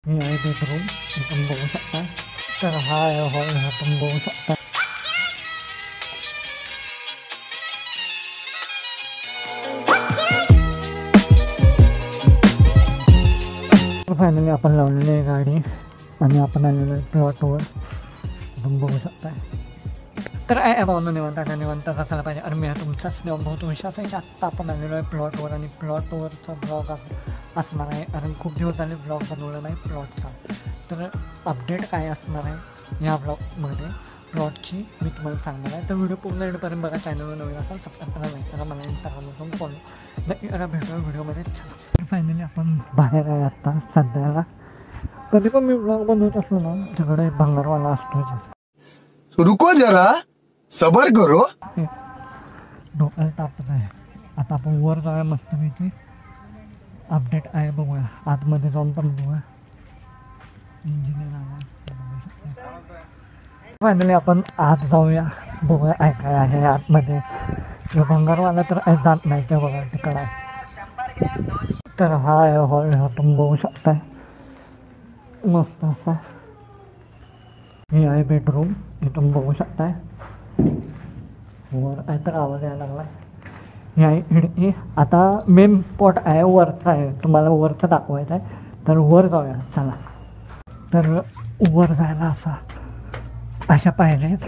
हे आहे बेडरूम, आपण बघू शकता. तर हा आहे हॉल, आपण बघू शकता. फायनली आपण लावलेली आहे गाडी आणि आपण आलेलो आहे प्लॉटवर, आपण बघू शकता. तर भावना निवांत असायला पाहिजे. आणि मी तुमचाच बहुत विश्वास आहे की आत्ता आपण आलेलो आहे प्लॉटवर आणि प्लॉटवरचा ब्लॉग असणार आहे. कारण खूप दिवस झाले ब्लॉग बनवला नाही प्लॉटचा. तर अपडेट काय असणार आहे या ब्लॉगमध्ये प्लॉटची मी तुम्हाला सांगणार आहे. तर व्हिडिओ पूर्ण एंडपर्यंत बघा. चॅनलवर नवीन असाल सबस्क्राईब करा, लाईक करा, मला इंस्टाग्रामवरून फॉलो नक्की करा. भेटूया व्हिडिओमध्ये. चला फायनली आपण बाहेर आहे आत्ता सध्याला. कधी पण मी ब्लॉग बनवत असलो ना तिकडे भंगारवाला असतो. रुको जरा सबर करो. डोक्याला तापत आहे. आता आपण वर जाऊया मस्तपैकी. अपडेट आहे बघूया, आतमध्ये जाऊन पण बघूया. इंजिनियर आवाज फायनली आपण आत जाऊया, बघूया काय काय आहे आतमध्ये. जो भंगारवाला तर जात नाही ते बघा तिकडं आहे. तर हा आहे हॉल, आपण बघू शकताय मस्त असा. हे आहे बेडरूम, इथून बघू शकताय. वर आहे तर आवाज यायला लागला. ही आहे खिडकी. आता मेन स्पॉट आहे वरचा आहे, तुम्हाला वरचं दाखवायचं आहे. तर वर जाऊया चला. तर वर जायला अशा पाहिजेत.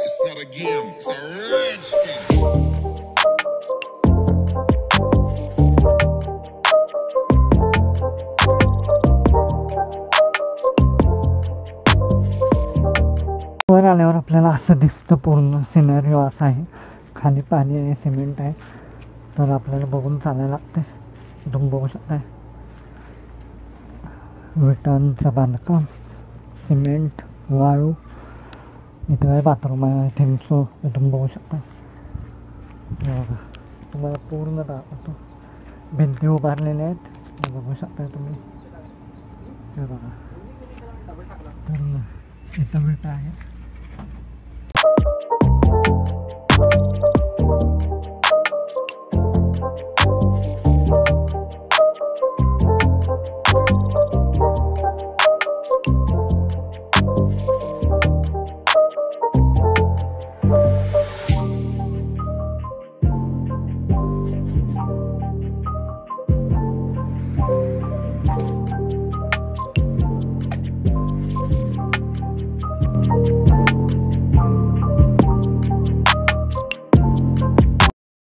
It's not a game, it's a rich thing. वर आल्यावर आपल्याला असं दिसतं पूर्ण सिनेरिओ असा आहे. खाली पाणी आहे, सिमेंट आहे. तर आपल्याला बघून चालायला लागते. तुम्ही बघू शकताय विटांचं बांधकाम, सिमेंट, वाळू. इथं आहे बाथरूम आहे आय थिंक सो. तुम्ही बघू शकता. बघा तुम्हाला पूर्ण दाखवतो. भिंती उभारलेल्या आहेत, बघू शकता तुम्ही. हे बघा पूर्ण इथं विटा आहे.